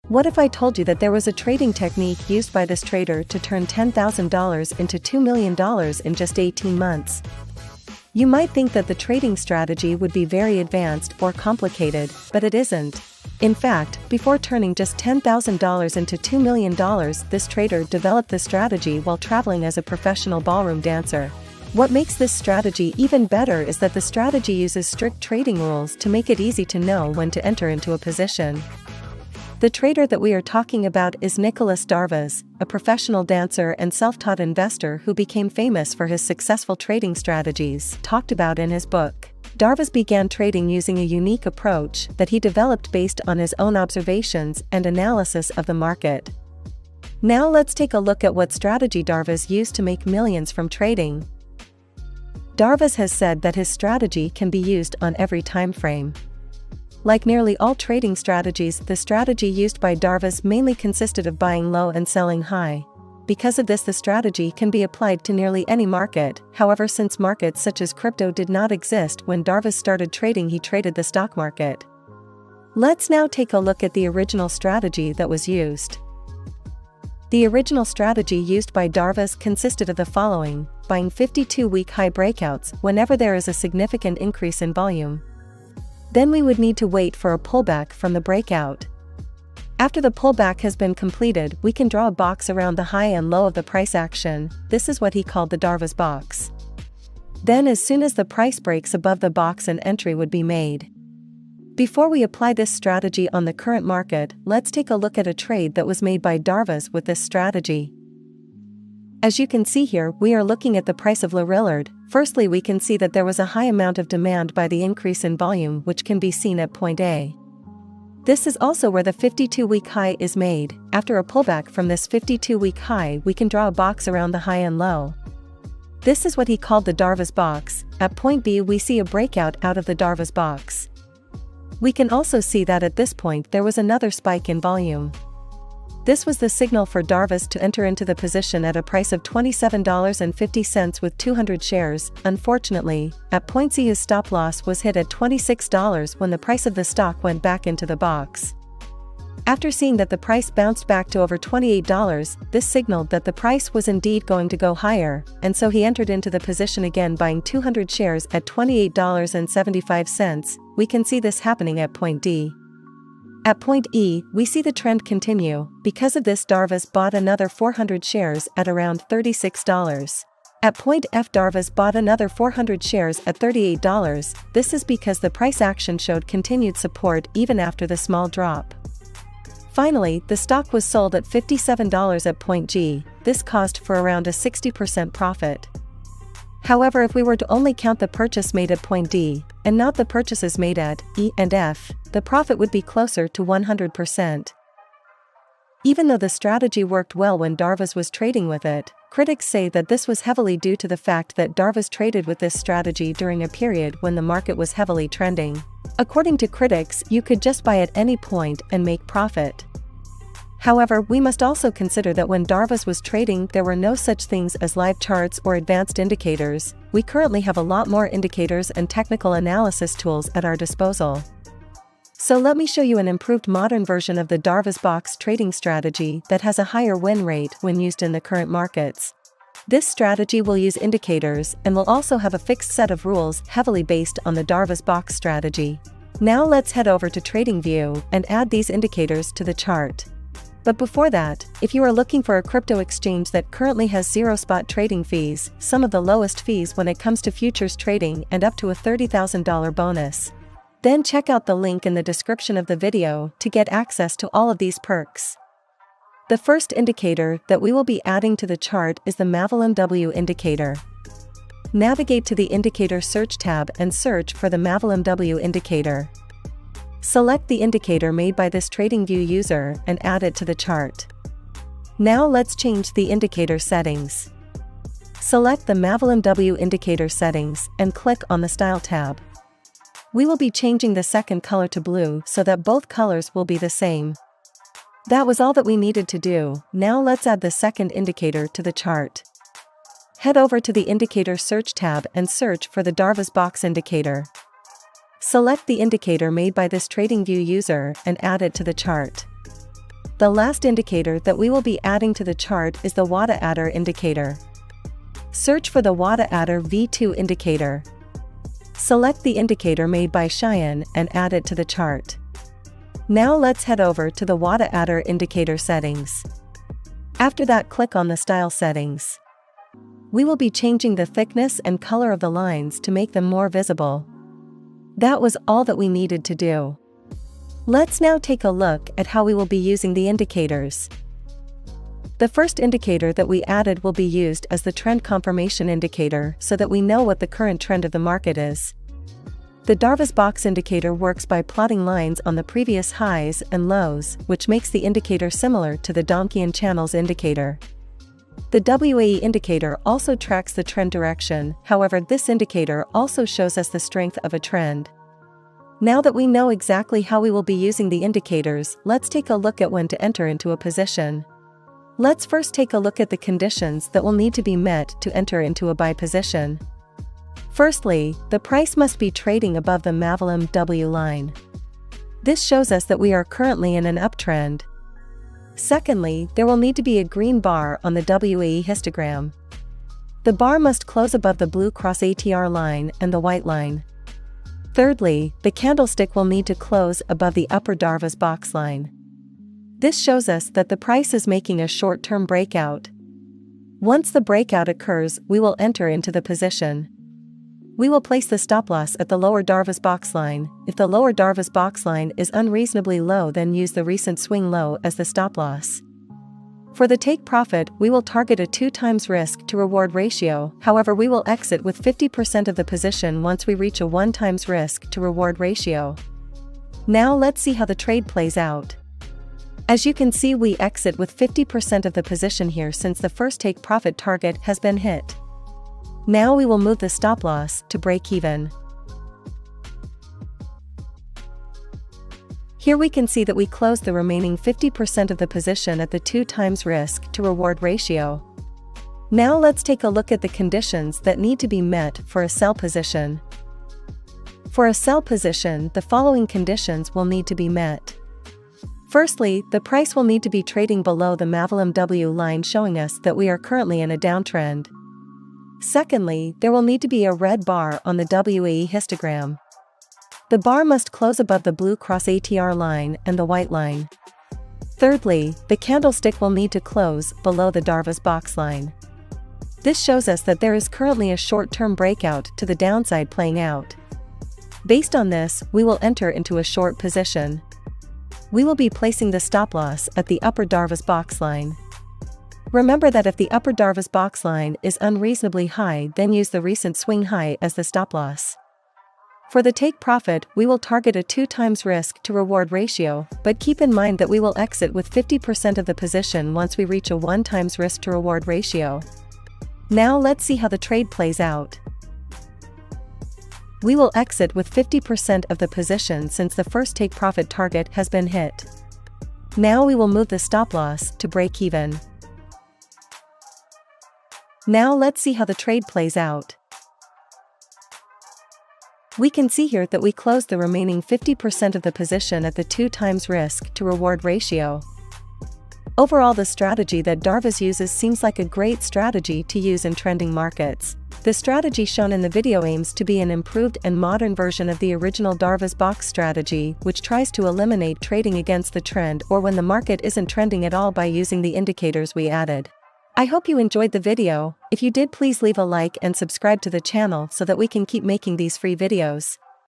What if I told you that there was a trading technique used by this trader to turn $10,000 into $2 million in just 18 months? You might think that the trading strategy would be very advanced or complicated, but it isn't. In fact, before turning just $10,000 into $2 million, this trader developed the strategy while traveling as a professional ballroom dancer. What makes this strategy even better is that the strategy uses strict trading rules to make it easy to know when to enter into a position. The trader that we are talking about is Nicolas Darvas, a professional dancer and self-taught investor who became famous for his successful trading strategies, talked about in his book. Darvas began trading using a unique approach that he developed based on his own observations and analysis of the market. Now let's take a look at what strategy Darvas used to make millions from trading. Darvas has said that his strategy can be used on every time frame. Like nearly all trading strategies, the strategy used by Darvas mainly consisted of buying low and selling high. Because of this, the strategy can be applied to nearly any market. However, since markets such as crypto did not exist when Darvas started trading, he traded the stock market. Let's now take a look at the original strategy that was used. The original strategy used by Darvas consisted of the following: buying 52-week high breakouts whenever there is a significant increase in volume. Then we would need to wait for a pullback from the breakout. After the pullback has been completed, we can draw a box around the high and low of the price action. This is what he called the Darvas box. Then as soon as the price breaks above the box, an entry would be made. Before we apply this strategy on the current market, let's take a look at a trade that was made by Darvas with this strategy. As you can see here, we are looking at the price of Lorillard. Firstly, we can see that there was a high amount of demand by the increase in volume, which can be seen at point A. This is also where the 52-week high is made. After a pullback from this 52-week high, we can draw a box around the high and low. This is what he called the Darvas box. At point B, we see a breakout out of the Darvas box. We can also see that at this point there was another spike in volume. This was the signal for Darvas to enter into the position at a price of $27.50 with 200 shares. Unfortunately, at point C his stop loss was hit at $26 when the price of the stock went back into the box. After seeing that the price bounced back to over $28, this signaled that the price was indeed going to go higher, and so he entered into the position again, buying 200 shares at $28.75. We can see this happening at point D. At point E, we see the trend continue. Because of this, Darvas bought another 400 shares at around $36. At point F, Darvas bought another 400 shares at $38. This is because the price action showed continued support even after the small drop. Finally, the stock was sold at $57 at point G. This caused for around a 60% profit. However, if we were to only count the purchase made at point D, and not the purchases made at E and F, the profit would be closer to 100%. Even though the strategy worked well when Darvas was trading with it, critics say that this was heavily due to the fact that Darvas traded with this strategy during a period when the market was heavily trending. According to critics, you could just buy at any point and make profit. However, we must also consider that when Darvas was trading, there were no such things as live charts or advanced indicators. We currently have a lot more indicators and technical analysis tools at our disposal. So let me show you an improved modern version of the Darvas box trading strategy that has a higher win rate when used in the current markets. This strategy will use indicators and will also have a fixed set of rules heavily based on the Darvas box strategy. Now let's head over to TradingView and add these indicators to the chart. But before that, if you are looking for a crypto exchange that currently has zero spot trading fees, some of the lowest fees when it comes to futures trading, and up to a $30,000 bonus, then check out the link in the description of the video to get access to all of these perks. The first indicator that we will be adding to the chart is the MAVLMW indicator. Navigate to the Indicator Search tab and search for the MAVLMW indicator. Select the indicator made by this TradingView user and add it to the chart. Now let's change the indicator settings. Select the MAVLMW indicator settings and click on the Style tab. We will be changing the second color to blue so that both colors will be the same. That was all that we needed to do. Now let's add the second indicator to the chart. Head over to the Indicator Search tab and search for the Darvas box indicator. Select the indicator made by this TradingView user and add it to the chart. The last indicator that we will be adding to the chart is the WADA Adder indicator. Search for the WADA Adder V2 indicator. Select the indicator made by Cheyenne and add it to the chart. Now let's head over to the WADA Adder indicator settings. After that, click on the style settings. We will be changing the thickness and color of the lines to make them more visible. That was all that we needed to do. Let's now take a look at how we will be using the indicators. The first indicator that we added will be used as the trend confirmation indicator so that we know what the current trend of the market is. The Darvas box indicator works by plotting lines on the previous highs and lows, which makes the indicator similar to the Donchian channels indicator. The WAE indicator also tracks the trend direction, however, this indicator also shows us the strength of a trend. Now that we know exactly how we will be using the indicators, let's take a look at when to enter into a position. Let's first take a look at the conditions that will need to be met to enter into a buy position. Firstly, the price must be trading above the Mavelim W line. This shows us that we are currently in an uptrend. Secondly, there will need to be a green bar on the WAE histogram. The bar must close above the blue cross ATR line and the white line. Thirdly, the candlestick will need to close above the upper Darvas box line. This shows us that the price is making a short-term breakout. Once the breakout occurs, we will enter into the position. We will place the stop loss at the lower Darvas box line. If the lower Darvas box line is unreasonably low, then use the recent swing low as the stop loss. For the take profit, we will target a 2 times risk to reward ratio, however we will exit with 50% of the position once we reach a 1 times risk to reward ratio. Now let's see how the trade plays out. As you can see, we exit with 50% of the position here since the first take profit target has been hit. Now we will move the stop loss to break even. Here we can see that we closed the remaining 50% of the position at the 2 times risk to reward ratio. Now let's take a look at the conditions that need to be met for a sell position. For a sell position, the following conditions will need to be met. Firstly, the price will need to be trading below the Mavelim W line, showing us that we are currently in a downtrend. Secondly, there will need to be a red bar on the WAE histogram. The bar must close above the blue cross ATR line and the white line. Thirdly, the candlestick will need to close below the Darvas box line. This shows us that there is currently a short-term breakout to the downside playing out. Based on this, we will enter into a short position. We will be placing the stop loss at the upper Darvas box line. Remember that if the upper Darvas box line is unreasonably high, then use the recent swing high as the stop loss. For the take profit, we will target a 2 times risk to reward ratio, but keep in mind that we will exit with 50% of the position once we reach a 1 times risk to reward ratio. Now let's see how the trade plays out. We will exit with 50% of the position since the first take profit target has been hit. Now we will move the stop loss to break even. Now let's see how the trade plays out. We can see here that we closed the remaining 50% of the position at the 2 times risk to reward ratio. Overall, the strategy that Darvas uses seems like a great strategy to use in trending markets. The strategy shown in the video aims to be an improved and modern version of the original Darvas box strategy, which tries to eliminate trading against the trend or when the market isn't trending at all by using the indicators we added. I hope you enjoyed the video. If you did, please leave a like and subscribe to the channel so that we can keep making these free videos.